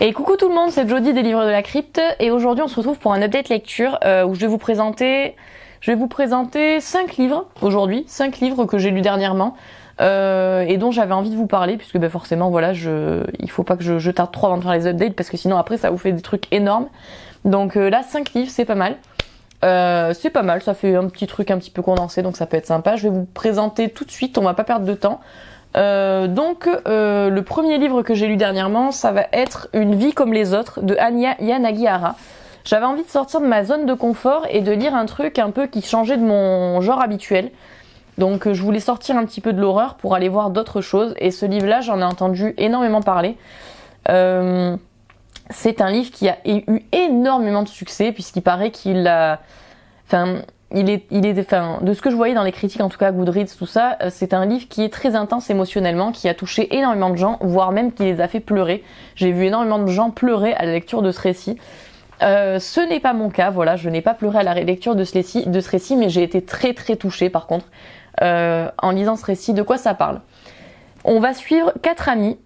Et coucou tout le monde, c'est Jody des Livres de la Crypte et aujourd'hui on se retrouve pour un update lecture où je vais vous présenter 5 livres aujourd'hui, 5 livres que j'ai lus dernièrement et dont j'avais envie de vous parler puisque forcément voilà, il faut pas que je tarde trop avant de faire les updates parce que sinon après ça vous fait des trucs énormes. Donc là 5 livres c'est pas mal. Ça fait un petit truc un petit peu condensé donc ça peut être sympa. Je vais vous présenter tout de suite, on va pas perdre de temps. Le premier livre que j'ai lu dernièrement, ça va être Une vie comme les autres de Anya Yanagihara. J'avais envie de sortir de ma zone de confort et de lire un truc un peu qui changeait de mon genre habituel. Donc je voulais sortir un petit peu de l'horreur pour aller voir d'autres choses. Et ce livre-là, j'en ai entendu énormément parler. C'est un livre qui a eu énormément de succès puisqu'il paraît qu'il a... de ce que je voyais dans les critiques, en tout cas Goodreads, tout ça, c'est un livre qui est très intense émotionnellement, qui a touché énormément de gens, voire même qui les a fait pleurer. J'ai vu énormément de gens pleurer à la lecture de ce récit. Ce n'est pas mon cas, voilà, je n'ai pas pleuré à la lecture de ce récit, mais j'ai été très très touchée par contre en lisant ce récit. De quoi ça parle? On va suivre 4 amis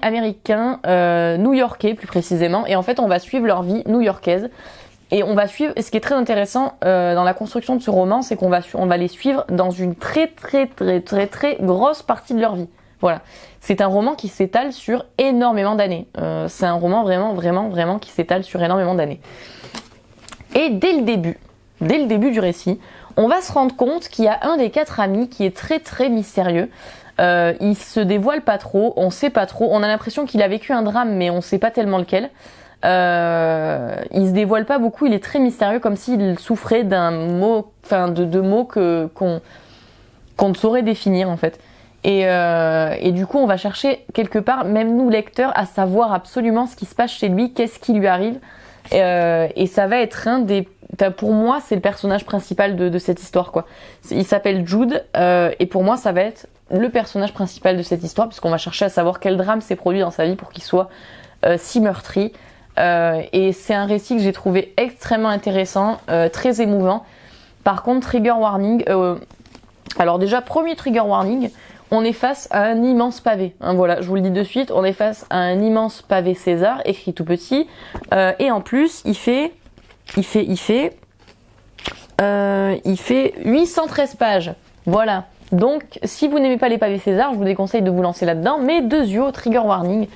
américains, new-yorkais plus précisément, et en fait on va suivre leur vie new-yorkaise. Et on va suivre, ce qui est très intéressant dans la construction de ce roman, c'est qu'on va les suivre dans une très grosse partie de leur vie. Voilà. C'est un roman qui s'étale sur énormément d'années. C'est un roman vraiment qui s'étale sur énormément d'années. Et dès le début du récit, on va se rendre compte qu'il y a un des 4 amis qui est très mystérieux. Il se dévoile pas trop, on sait pas trop, on a l'impression qu'il a vécu un drame mais on sait pas tellement lequel. Il se dévoile pas beaucoup, il est très mystérieux, comme s'il souffrait d'un mot, de mots qu'on ne saurait définir en fait. Et du coup, on va chercher quelque part, même nous lecteurs, à savoir absolument ce qui se passe chez lui, qu'est-ce qui lui arrive. Et ça va être pour moi, c'est le personnage principal de cette histoire, quoi. Il s'appelle Jude, et pour moi, ça va être le personnage principal de cette histoire, puisqu'on va chercher à savoir quel drame s'est produit dans sa vie pour qu'il soit si meurtri. Et c'est un récit que j'ai trouvé extrêmement intéressant, très émouvant. Par contre, trigger warning. Alors déjà, premier trigger warning, on est face à un immense pavé. Hein, voilà, je vous le dis de suite, on est face à un immense pavé César, écrit tout petit. Et en plus, il fait 813 pages. Voilà. Donc, si vous n'aimez pas les pavés César, je vous déconseille de vous lancer là-dedans. Mais trigger warning.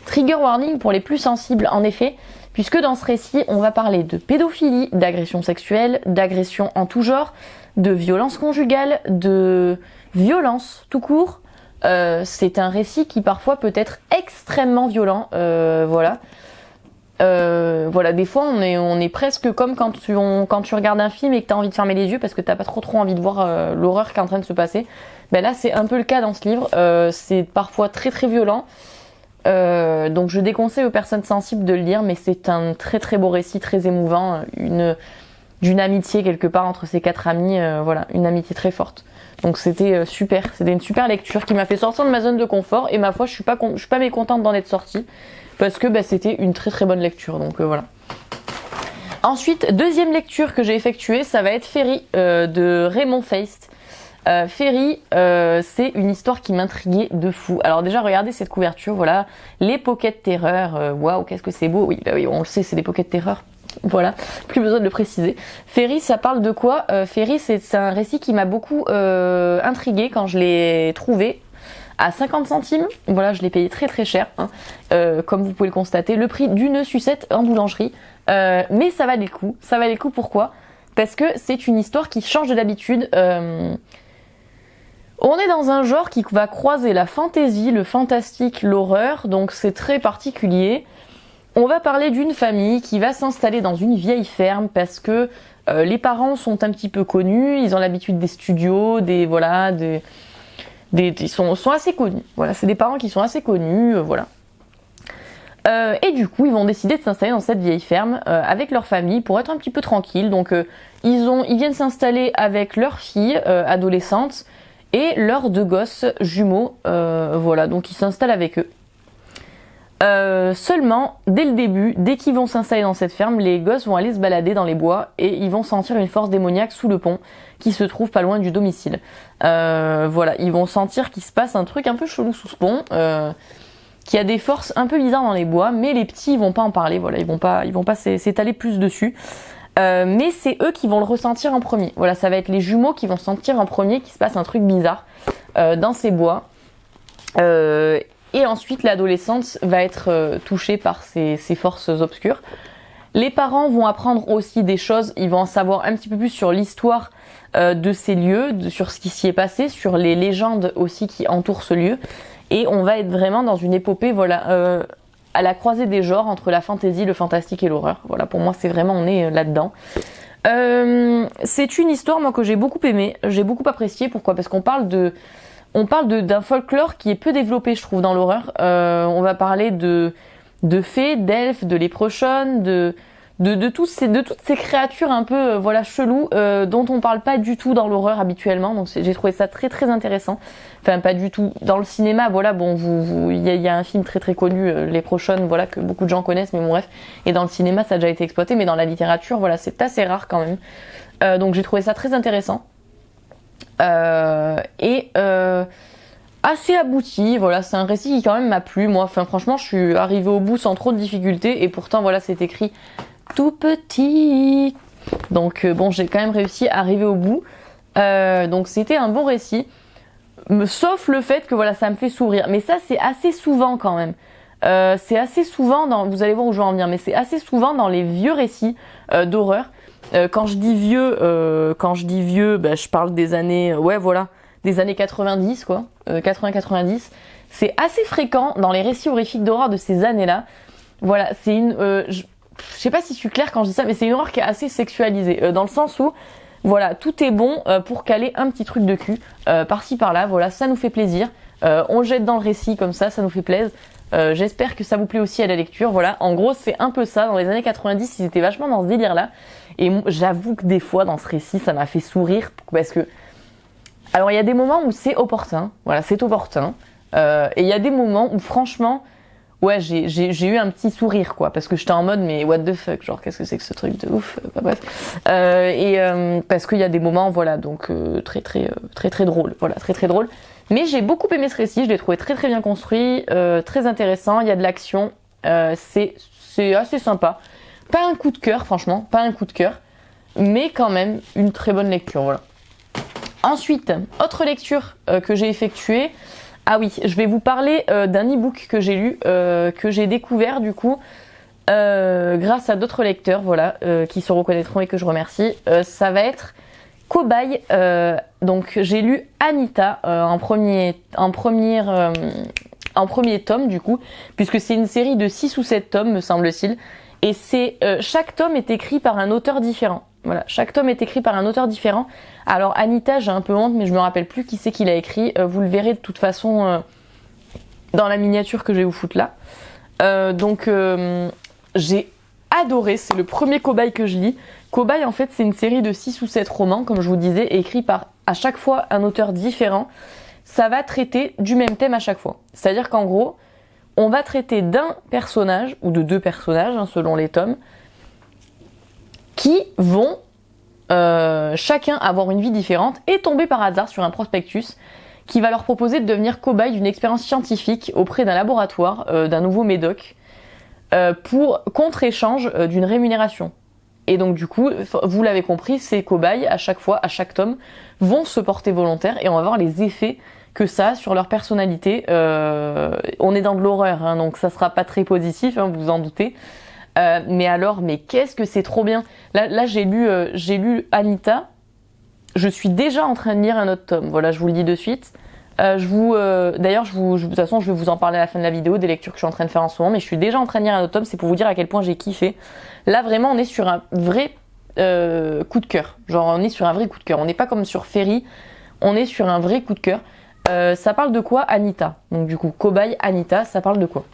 Trigger warning pour les plus sensibles, en effet, puisque dans ce récit, on va parler de pédophilie, d'agression sexuelle, d'agression en tout genre, de violence conjugale, de violence tout court. C'est un récit qui parfois peut être extrêmement violent, voilà. Des fois on est presque comme quand tu regardes un film et que tu as envie de fermer les yeux parce que t'as pas trop envie de voir l'horreur qui est en train de se passer. Là c'est un peu le cas dans ce livre, c'est parfois très violent. Donc je déconseille aux personnes sensibles de le lire, mais c'est un très beau récit, très émouvant, d'une amitié quelque part entre ces 4 amis, une amitié très forte. Donc c'était super, c'était une super lecture qui m'a fait sortir de ma zone de confort et ma foi je suis pas mécontente d'en être sortie parce que c'était une très bonne lecture, donc voilà. Ensuite, deuxième lecture que j'ai effectuée, ça va être Fairy de Raymond Feist. Fairy, c'est une histoire qui m'intriguait de fou. Alors déjà, regardez cette couverture, voilà, les Pocket Terreur, waouh, qu'est-ce que c'est beau. Oui, on le sait, c'est des Pocket Terreur. Voilà, plus besoin de le préciser. Fairy, ça parle de quoi? Fairy, c'est un récit qui m'a beaucoup intriguée quand je l'ai trouvé à 50 centimes. Voilà, je l'ai payé très cher, hein. Comme vous pouvez le constater, le prix d'une sucette en boulangerie. Mais ça valait le coup. Ça valait le coup, pourquoi? Parce que c'est une histoire qui change de l'habitude. On est dans un genre qui va croiser la fantaisie, le fantastique, l'horreur, donc c'est très particulier. On va parler d'une famille qui va s'installer dans une vieille ferme parce que les parents sont un petit peu connus, ils ont l'habitude des studios, ils sont assez connus. Voilà, c'est des parents qui sont assez connus, voilà. Et du coup, ils vont décider de s'installer dans cette vieille ferme avec leur famille pour être un petit peu tranquilles. Donc, ils viennent s'installer avec leur fille adolescente et leurs 2 gosses jumeaux. Voilà, donc ils s'installent avec eux. Seulement, dès le début, dès qu'ils vont s'installer dans cette ferme, les gosses vont aller se balader dans les bois et ils vont sentir une force démoniaque sous le pont qui se trouve pas loin du domicile. Voilà, ils vont sentir qu'il se passe un truc un peu chelou sous ce pont. qui a des forces un peu bizarres dans les bois, mais les petits ils vont pas en parler, voilà, ils vont pas s'étaler plus dessus. Mais c'est eux qui vont le ressentir en premier. Voilà, ça va être les jumeaux qui vont sentir en premier qu'il se passe un truc bizarre dans ces bois. Et ensuite, l'adolescente va être touchée par ces forces obscures. Les parents vont apprendre aussi des choses, ils vont en savoir un petit peu plus sur l'histoire de ces lieux, sur ce qui s'y est passé, sur les légendes aussi qui entourent ce lieu. Et on va être vraiment dans une épopée, voilà, à la croisée des genres entre la fantasy, le fantastique et l'horreur. Voilà, pour moi, c'est vraiment, on est là-dedans. C'est une histoire, moi, que j'ai beaucoup aimée, j'ai beaucoup appréciée. Pourquoi ? Parce qu'on parle d'un folklore qui est peu développé, je trouve, dans l'horreur. On va parler de fées, d'elfes, de léprechaune, de toutes ces créatures un peu voilà cheloues dont on parle pas du tout dans l'horreur habituellement. Donc j'ai trouvé ça très très intéressant. Enfin pas du tout dans le cinéma. Voilà, bon, il y a un film très très connu, Léprechaune, voilà, que beaucoup de gens connaissent, mais bon bref. Et dans le cinéma ça a déjà été exploité, mais dans la littérature, voilà, c'est assez rare quand même. Donc j'ai trouvé ça très intéressant. Assez abouti, voilà, c'est un récit qui quand même m'a plu, moi, enfin franchement je suis arrivée au bout sans trop de difficultés et pourtant voilà c'est écrit tout petit, donc bon j'ai quand même réussi à arriver au bout, donc c'était un bon récit, sauf le fait que voilà ça me fait sourire, mais ça c'est assez souvent quand même, c'est assez souvent dans, vous allez voir où je vais en venir, mais c'est assez souvent dans les vieux récits d'horreur, quand je dis vieux, bah, je parle des années, ouais voilà, des années 90 quoi, 80-90, c'est assez fréquent dans les récits horrifiques d'horreur de ces années-là. Voilà, c'est une, je sais pas si je suis claire quand je dis ça, mais c'est une horreur qui est assez sexualisée, dans le sens où, voilà, tout est bon pour caler un petit truc de cul, par-ci par-là, voilà, ça nous fait plaisir, on le jette dans le récit comme ça nous fait plaisir. J'espère que ça vous plaît aussi à la lecture, voilà, en gros c'est un peu ça, dans les années 90 ils étaient vachement dans ce délire-là, et j'avoue que des fois dans ce récit ça m'a fait sourire, parce que alors il y a des moments où c'est opportun, voilà, c'est opportun, et il y a des moments où franchement, ouais, j'ai eu un petit sourire quoi, parce que j'étais en mode mais what the fuck, genre qu'est-ce que c'est que ce truc de ouf, bref, parce qu'il y a des moments, voilà, donc très drôle, voilà, très drôle. Mais j'ai beaucoup aimé ce récit, je l'ai trouvé très bien construit, très intéressant, il y a de l'action, c'est assez sympa, pas un coup de cœur, franchement, pas un coup de cœur, mais quand même une très bonne lecture, voilà. Ensuite, autre lecture que j'ai effectuée. Ah oui, je vais vous parler d'un e-book que j'ai lu, que j'ai découvert du coup grâce à d'autres lecteurs, voilà, qui se reconnaîtront et que je remercie. Ça va être Cobaye. Donc j'ai lu Anita en premier tome du coup, puisque c'est une série de 6 ou 7 tomes me semble-t-il. Et chaque tome est écrit par un auteur différent. Voilà, chaque tome est écrit par un auteur différent. Alors Anita, j'ai un peu honte, mais je me rappelle plus qui c'est qui l'a écrit. Vous le verrez de toute façon dans la miniature que je vais vous foutre là. J'ai adoré, c'est le premier Cobaye que je lis. Cobaye, en fait, c'est une série de 6 ou 7 romans, comme je vous disais, écrits par à chaque fois un auteur différent. Ça va traiter du même thème à chaque fois. C'est-à-dire qu'en gros, on va traiter d'un personnage, ou de 2 personnages, hein, selon les tomes, qui vont chacun avoir une vie différente et tomber par hasard sur un prospectus qui va leur proposer de devenir cobaye d'une expérience scientifique auprès d'un laboratoire, d'un nouveau médoc, contre-échange d'une rémunération. Et donc du coup, vous l'avez compris, ces cobayes, à chaque fois, à chaque tome, vont se porter volontaires et on va voir les effets que ça a sur leur personnalité. On est dans de l'horreur, hein, donc ça sera pas très positif, hein, vous vous en doutez. Mais qu'est-ce que c'est trop bien. Là j'ai lu Anita. Je suis déjà en train de lire un autre tome. Voilà, je vous le dis de suite. D'ailleurs, de toute façon, je vais vous en parler à la fin de la vidéo des lectures que je suis en train de faire en ce moment. Mais je suis déjà en train de lire un autre tome. C'est pour vous dire à quel point j'ai kiffé. Là, vraiment, on est sur un vrai coup de cœur. Genre, on est sur un vrai coup de cœur. On n'est pas comme sur Ferry. On est sur un vrai coup de cœur. Ça parle de quoi, Anita? Donc du coup, Cobaye Anita, ça parle de quoi?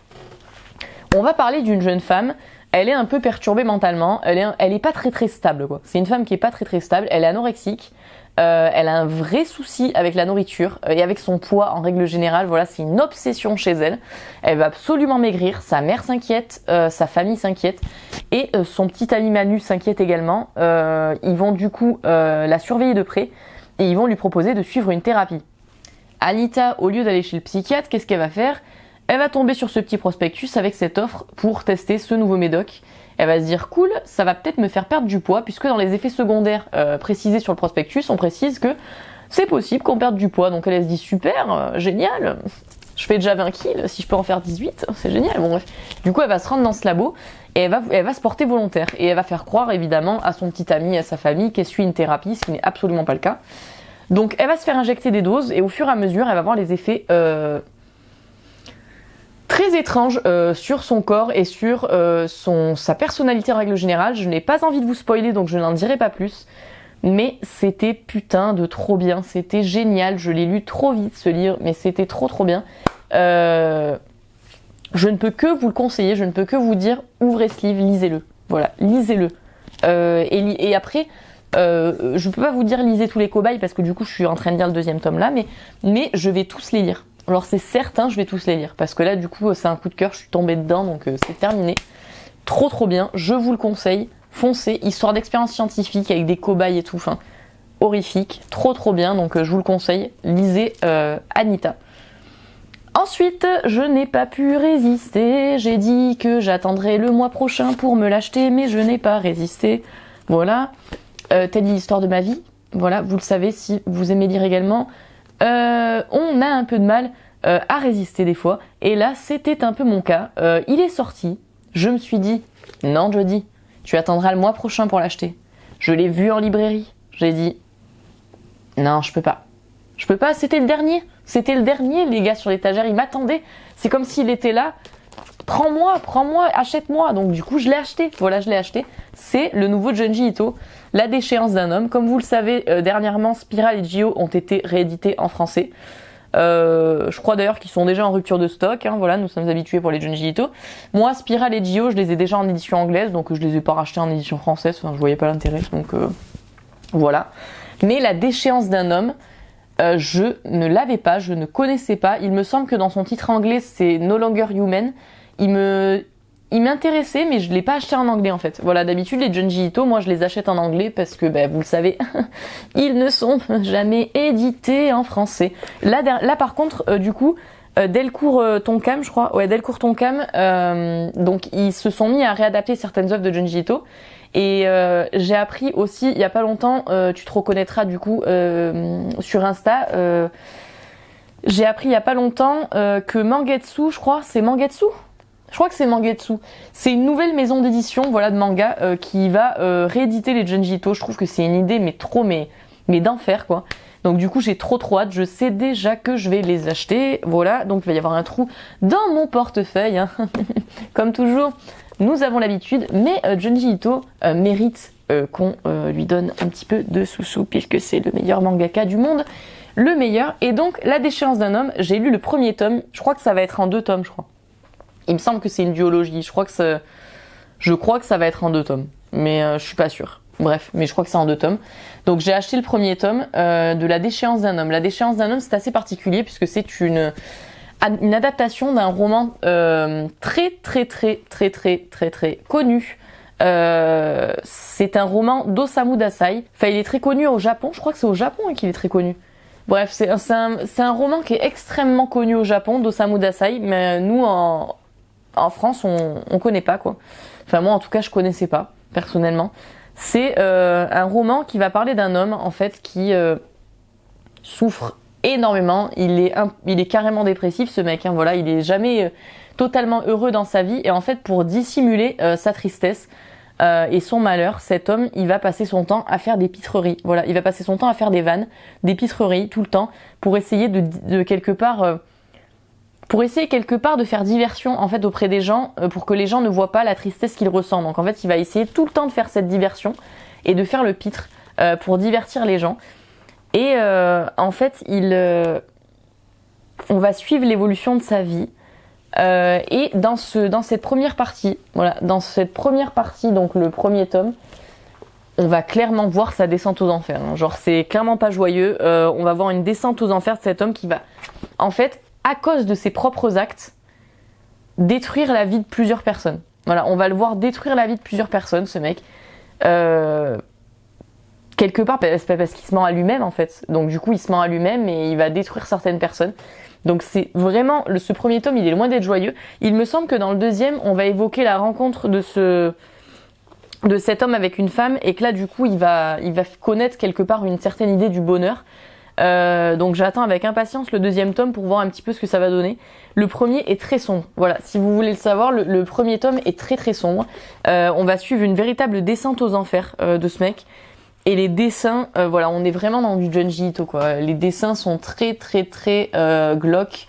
On va parler d'une jeune femme. Elle est un peu perturbée mentalement, elle est pas très stable quoi. C'est une femme qui est pas très stable, elle est anorexique, elle a un vrai souci avec la nourriture et avec son poids en règle générale, voilà, c'est une obsession chez elle. Elle va absolument maigrir, sa mère s'inquiète, sa famille s'inquiète et son petit ami Manu s'inquiète également. Ils vont du coup la surveiller de près et ils vont lui proposer de suivre une thérapie. Anita, au lieu d'aller chez le psychiatre, qu'est-ce qu'elle va faire? Elle va tomber sur ce petit prospectus avec cette offre pour tester ce nouveau médoc. Elle va se dire cool, ça va peut-être me faire perdre du poids, puisque dans les effets secondaires précisés sur le prospectus, on précise que c'est possible qu'on perde du poids. Donc elle se dit super, génial, je fais déjà 20 kills, si je peux en faire 18, c'est génial. Bon bref, du coup elle va se rendre dans ce labo et elle va se porter volontaire. Et elle va faire croire évidemment à son petit ami, à sa famille, qu'elle suit une thérapie, ce qui n'est absolument pas le cas. Donc elle va se faire injecter des doses et au fur et à mesure, elle va voir les effets très étranges sur son corps et sur sa personnalité en règle générale. Je n'ai pas envie de vous spoiler, donc je n'en dirai pas plus. Mais c'était putain de trop bien, c'était génial. Je l'ai lu trop vite ce livre, mais c'était trop bien. Je ne peux que vous le conseiller, je ne peux que vous dire, ouvrez ce livre, lisez-le. Voilà, lisez-le. Et après, je peux pas vous dire lisez tous les cobayes parce que du coup je suis en train de lire le 2e tome là, mais je vais tous les lire. Alors c'est certain, je vais tous les lire parce que là du coup c'est un coup de cœur, je suis tombée dedans donc c'est terminé. Trop bien, je vous le conseille, foncez, histoire d'expérience scientifique avec des cobayes et tout, enfin horrifique, trop bien, donc je vous le conseille, lisez Anita. Ensuite, je n'ai pas pu résister, j'ai dit que j'attendrai le mois prochain pour me l'acheter, mais je n'ai pas résisté. Voilà, telle est l'histoire de ma vie, voilà, vous le savez si vous aimez lire également. On a un peu de mal à résister des fois, et là c'était un peu mon cas. Il est sorti, je me suis dit, non Jodie, tu attendras le mois prochain pour l'acheter. Je l'ai vu en librairie, j'ai dit, non je peux pas, c'était le dernier les gars sur l'étagère, ils m'attendaient, c'est comme s'il était là, prends-moi, achète-moi, donc du coup je l'ai acheté, voilà je l'ai acheté, c'est le nouveau Junji Ito, La déchéance d'un homme. Comme vous le savez, dernièrement Spiral et J.O. ont été réédités en français, je crois d'ailleurs qu'ils sont déjà en rupture de stock, hein, voilà, nous sommes habitués pour les Junji Ito. Moi Spiral et J.O. je les ai déjà en édition anglaise, donc je les ai pas rachetés en édition française, enfin je voyais pas l'intérêt, donc voilà. Mais La déchéance d'un homme, je ne l'avais pas, je ne connaissais pas. Il me semble que dans son titre anglais, c'est No Longer Human. Il m'intéressait, mais je l'ai pas acheté en anglais en fait. Voilà, d'habitude les Junji Ito, moi je les achète en anglais parce que, vous le savez, ils ne sont jamais édités en français. Là par contre, du coup, Delcourt Tonkam, je crois, ouais, Delcourt Tonkam, donc ils se sont mis à réadapter certaines œuvres de Junji Ito. Et j'ai appris aussi, il y a pas longtemps, tu te reconnaîtras du coup sur Insta, j'ai appris il y a pas longtemps que Mangetsu, je crois, c'est Mangetsu ? Je crois que c'est Mangetsu. C'est une nouvelle maison d'édition, voilà, de manga qui va rééditer les Junji Ito. Je trouve que c'est une idée mais d'enfer quoi. Donc du coup j'ai trop hâte, je sais déjà que je vais les acheter, voilà, donc il va y avoir un trou dans mon portefeuille, hein. Comme toujours. Nous avons l'habitude, mais Junji Ito mérite qu'on lui donne un petit peu de sous-sous, puisque c'est le meilleur mangaka du monde, le meilleur. Et donc, La déchéance d'un homme, j'ai lu le premier tome, je crois que ça va être en 2 tomes, je crois. Il me semble que c'est une duologie, je crois que ça va être en 2 tomes, mais je suis pas sûre. Bref, mais je crois que c'est en 2 tomes. Donc j'ai acheté le premier tome de La déchéance d'un homme. La déchéance d'un homme, c'est assez particulier, puisque c'est une adaptation d'un roman très connu. C'est un roman d'Osamu Dazai. Enfin, il est très connu au Japon. Je crois que c'est au Japon qu'il est très connu. Bref, c'est un roman qui est extrêmement connu au Japon, d'Osamu Dazai. Mais nous, en France, on connaît pas, quoi. Enfin, moi, en tout cas, je connaissais pas, personnellement. C'est un roman qui va parler d'un homme, en fait, qui souffre énormément, il est carrément dépressif ce mec, hein, voilà, il est jamais totalement heureux dans sa vie et en fait pour dissimuler sa tristesse et son malheur, cet homme il va passer son temps à faire des pitreries, voilà, il va passer son temps à faire des vannes, des pitreries tout le temps pour essayer de quelque part de faire diversion en fait auprès des gens pour que les gens ne voient pas la tristesse qu'il ressent. Donc en fait il va essayer tout le temps de faire cette diversion et de faire le pitre pour divertir les gens. Et en fait, on va suivre l'évolution de sa vie. Et dans cette première partie, donc le premier tome, on va clairement voir sa descente aux enfers. Hein. Genre, c'est clairement pas joyeux. On va voir une descente aux enfers de cet homme qui va, en fait, à cause de ses propres actes, détruire la vie de plusieurs personnes. Voilà, on va le voir détruire la vie de plusieurs personnes, ce mec. quelque part, c'est pas parce qu'il se ment à lui-même en fait. Donc du coup, il se ment à lui-même et il va détruire certaines personnes. Donc c'est vraiment, ce premier tome, il est loin d'être joyeux. Il me semble que dans le deuxième, on va évoquer la rencontre de cet homme avec une femme et que là, du coup, il va connaître quelque part une certaine idée du bonheur. Donc j'attends avec impatience le deuxième tome pour voir un petit peu ce que ça va donner. Le premier est très sombre. Voilà, si vous voulez le savoir, le premier tome est très très sombre. On va suivre une véritable descente aux enfers de ce mec. Et les dessins, voilà, on est vraiment dans du Junji Ito, quoi. Les dessins sont très très très glauques,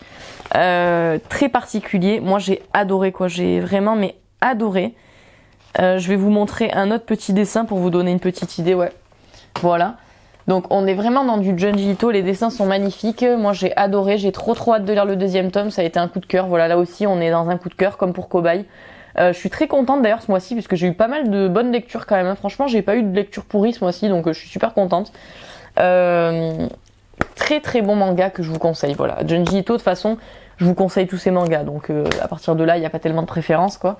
très particuliers. Moi j'ai adoré, quoi. J'ai vraiment adoré. Je vais vous montrer un autre petit dessin pour vous donner une petite idée, ouais. Voilà. Donc on est vraiment dans du Junji Ito, les dessins sont magnifiques, moi j'ai adoré, j'ai trop hâte de lire le deuxième tome, ça a été un coup de cœur, voilà, là aussi on est dans un coup de cœur comme pour Cobaye. Je suis très contente d'ailleurs ce mois-ci puisque j'ai eu pas mal de bonnes lectures quand même, hein. Franchement j'ai pas eu de lecture pourrie ce mois-ci donc je suis super contente. Très très bon manga que je vous conseille, voilà, Junji Ito de toute façon je vous conseille tous ces mangas donc à partir de là il n'y a pas tellement de préférence quoi.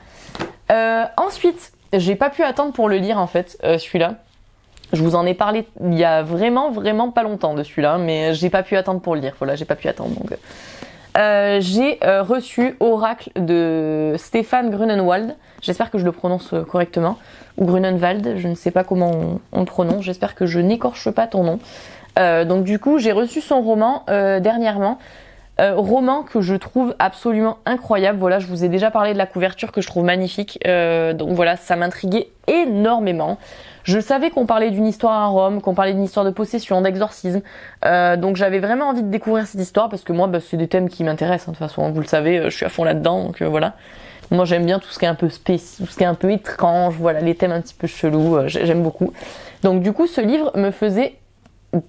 Ensuite j'ai pas pu attendre pour le lire en fait, celui-là. Je vous en ai parlé il y a vraiment pas longtemps de celui-là, mais j'ai pas pu attendre pour le lire. Voilà, j'ai pas pu attendre. Donc, j'ai reçu Oracle de Stéphane Grunenwald. J'espère que je le prononce correctement. Ou Grunenwald, je ne sais pas comment on le prononce. J'espère que je n'écorche pas ton nom. Donc du coup, j'ai reçu son roman dernièrement. Roman que je trouve absolument incroyable. Voilà, je vous ai déjà parlé de la couverture que je trouve magnifique. Donc voilà, ça m'intriguait énormément. Je savais qu'on parlait d'une histoire à Rome, qu'on parlait d'une histoire de possession, d'exorcisme. Donc j'avais vraiment envie de découvrir cette histoire parce que moi, c'est des thèmes qui m'intéressent. Hein, de toute façon, vous le savez, je suis à fond là-dedans. Donc voilà. Moi, j'aime bien tout ce qui est un peu spécial, tout ce qui est un peu étrange. Voilà, les thèmes un petit peu chelous. J'aime beaucoup. Donc du coup, ce livre me faisait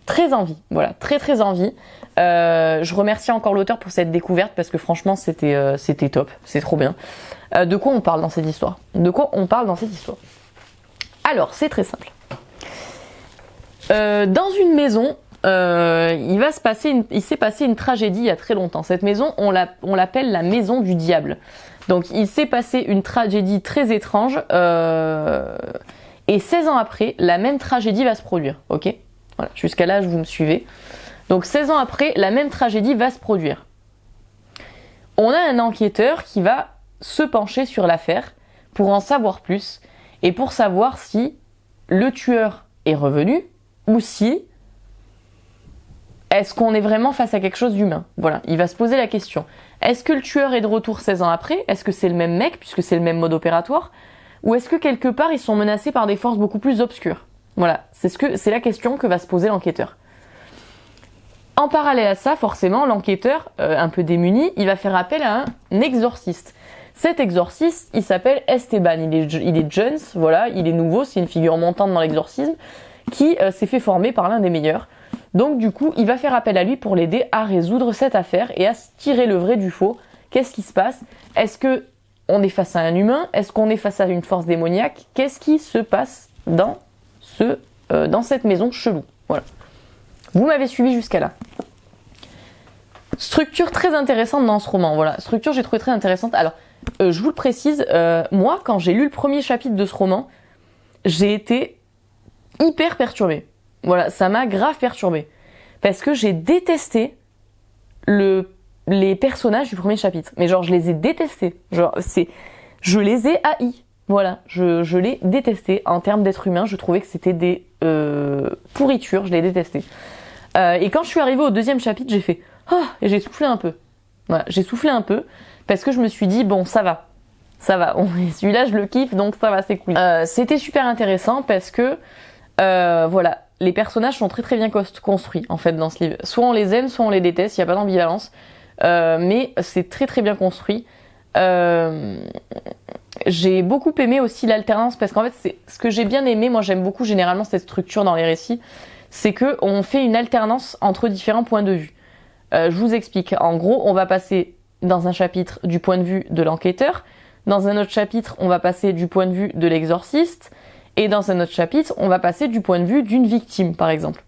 très envie. Voilà, très envie. Je remercie encore l'auteur pour cette découverte parce que franchement c'était top, c'est trop bien. De quoi on parle dans cette histoire? Alors c'est très simple. Dans une maison, il s'est passé une tragédie il y a très longtemps. Cette maison, on l'appelle la maison du diable. Donc il s'est passé une tragédie très étrange et 16 ans après, la même tragédie va se produire. Ok, voilà, jusqu'à là vous me suivez. Donc 16 ans après, la même tragédie va se produire. On a un enquêteur qui va se pencher sur l'affaire pour en savoir plus et pour savoir si le tueur est revenu ou si est-ce qu'on est vraiment face à quelque chose d'humain. Voilà, il va se poser la question. Est-ce que le tueur est de retour 16 ans après? Est-ce que c'est le même mec puisque c'est le même mode opératoire? Ou est-ce que quelque part ils sont menacés par des forces beaucoup plus obscures? Voilà, c'est la question que va se poser l'enquêteur. En parallèle à ça, forcément, l'enquêteur, un peu démuni, il va faire appel à un exorciste. Cet exorciste, il s'appelle Esteban, il est jeune, voilà, il est nouveau, c'est une figure montante dans l'exorcisme, qui s'est fait former par l'un des meilleurs. Donc du coup, il va faire appel à lui pour l'aider à résoudre cette affaire et à tirer le vrai du faux. Qu'est-ce qui se passe? Est-ce que on est face à un humain? Est-ce qu'on est face à une force démoniaque? Qu'est-ce qui se passe dans cette maison chelou? Voilà. Vous m'avez suivi jusqu'à là. Structure très intéressante dans ce roman. Voilà, structure j'ai trouvé très intéressante. Alors, je vous le précise, moi, quand j'ai lu le premier chapitre de ce roman, j'ai été hyper perturbée. Voilà, ça m'a grave perturbée. Parce que j'ai détesté les personnages du premier chapitre. Mais genre, je les ai détestés. Genre, je les ai haïs. Voilà, je l'ai détesté. En termes d'être humain, je trouvais que c'était des pourritures. Je l'ai détesté. Et quand je suis arrivée au deuxième chapitre, j'ai fait « Ah !» et j'ai soufflé un peu. Voilà, j'ai soufflé un peu parce que je me suis dit « Bon, ça va. Celui-là, je le kiffe, donc ça va, c'est cool. » C'était super intéressant parce que, voilà, les personnages sont très bien construits, en fait, dans ce livre. Soit on les aime, soit on les déteste, il n'y a pas d'ambivalence. Mais c'est très bien construit. J'ai beaucoup aimé aussi l'alternance parce qu'en fait, c'est ce que j'ai bien aimé. Moi, j'aime beaucoup généralement cette structure dans les récits. C'est qu'on fait une alternance entre différents points de vue. Je vous explique. En gros, on va passer dans un chapitre du point de vue de l'enquêteur, dans un autre chapitre, on va passer du point de vue de l'exorciste, et dans un autre chapitre, on va passer du point de vue d'une victime, par exemple.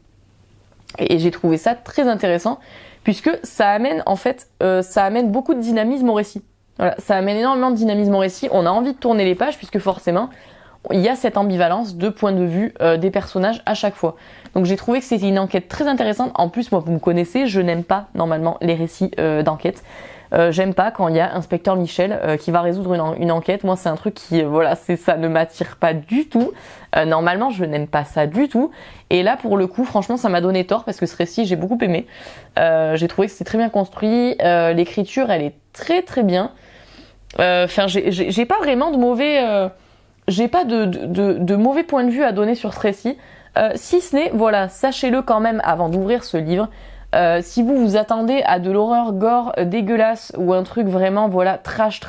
Et j'ai trouvé ça très intéressant, puisque ça amène, en fait, ça amène beaucoup de dynamisme au récit. Voilà, ça amène énormément de dynamisme au récit. On a envie de tourner les pages, puisque forcément, il y a cette ambivalence de point de vue des personnages à chaque fois. Donc j'ai trouvé que c'était une enquête très intéressante. En plus, moi, vous me connaissez, je n'aime pas normalement les récits d'enquête. J'aime pas quand il y a inspecteur Michel qui va résoudre une enquête. Moi, c'est un truc qui, ça ne m'attire pas du tout. Normalement, je n'aime pas ça du tout. Et là, pour le coup, franchement, ça m'a donné tort parce que ce récit, j'ai beaucoup aimé. J'ai trouvé que c'était très bien construit. L'écriture, elle est très très bien. Enfin, j'ai pas vraiment de mauvais, j'ai pas de mauvais point de vue à donner sur ce récit. Si ce n'est, voilà, sachez-le quand même avant d'ouvrir ce livre. Si vous vous attendez à de l'horreur gore dégueulasse ou un truc vraiment trash,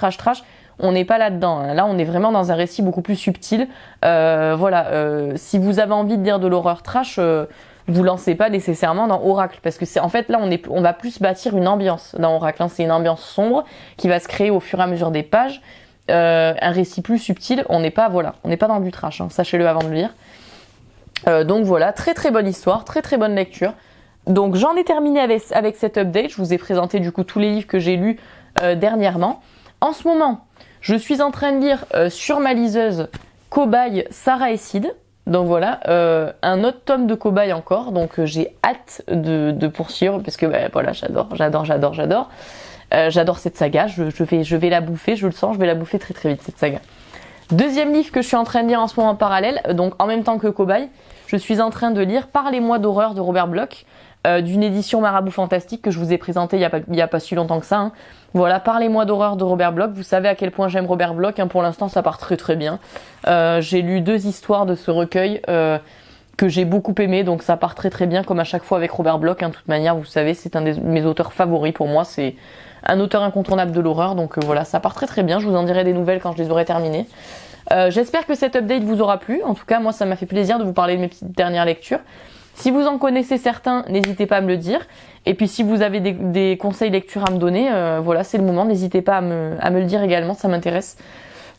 on n'est pas là-dedans. Hein. Là, on est vraiment dans un récit beaucoup plus subtil. Si vous avez envie de lire de l'horreur trash, vous lancez pas nécessairement dans Oracle parce que c'est en fait là on va plus bâtir une ambiance dans Oracle. Hein. C'est une ambiance sombre qui va se créer au fur et à mesure des pages. Un récit plus subtil. On n'est pas dans du trash. Hein. Sachez-le avant de le lire. Donc voilà, très très bonne histoire, très très bonne lecture. Donc j'en ai terminé avec cette update. Je vous ai présenté du coup tous les livres que j'ai lus dernièrement. En ce moment, je suis en train de lire sur ma liseuse Cobaye, Sarah et Sid. Donc voilà, un autre tome de Cobaye encore. Donc j'ai hâte de poursuivre parce que j'adore. J'adore cette saga. Je vais la bouffer, je le sens, je vais la bouffer très très vite cette saga. Deuxième livre que je suis en train de lire en ce moment en parallèle, donc en même temps que Cobaye, je suis en train de lire Parlez-moi d'horreur de Robert Bloch, d'une édition Marabout Fantastique que je vous ai présenté il y a pas si longtemps que ça. Hein. Voilà, Parlez-moi d'horreur de Robert Bloch. Vous savez à quel point j'aime Robert Bloch. Hein. Pour l'instant, ça part très très bien. J'ai lu 2 histoires de ce recueil que j'ai beaucoup aimé, donc ça part très très bien comme à chaque fois avec Robert Bloch. Hein. De toute manière, vous savez, c'est un de mes auteurs favoris pour moi. C'est un auteur incontournable de l'horreur, donc voilà, ça part très très bien. Je vous en dirai des nouvelles quand je les aurai terminées. J'espère que cette update vous aura plu. En tout cas, moi, ça m'a fait plaisir de vous parler de mes petites dernières lectures. Si vous en connaissez certains, n'hésitez pas à me le dire. Et puis, si vous avez des conseils lecture à me donner, c'est le moment. N'hésitez pas à me le dire également, ça m'intéresse.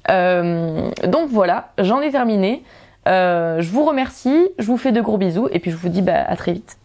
Donc voilà, j'en ai terminé. Je vous remercie, je vous fais de gros bisous et puis je vous dis à très vite.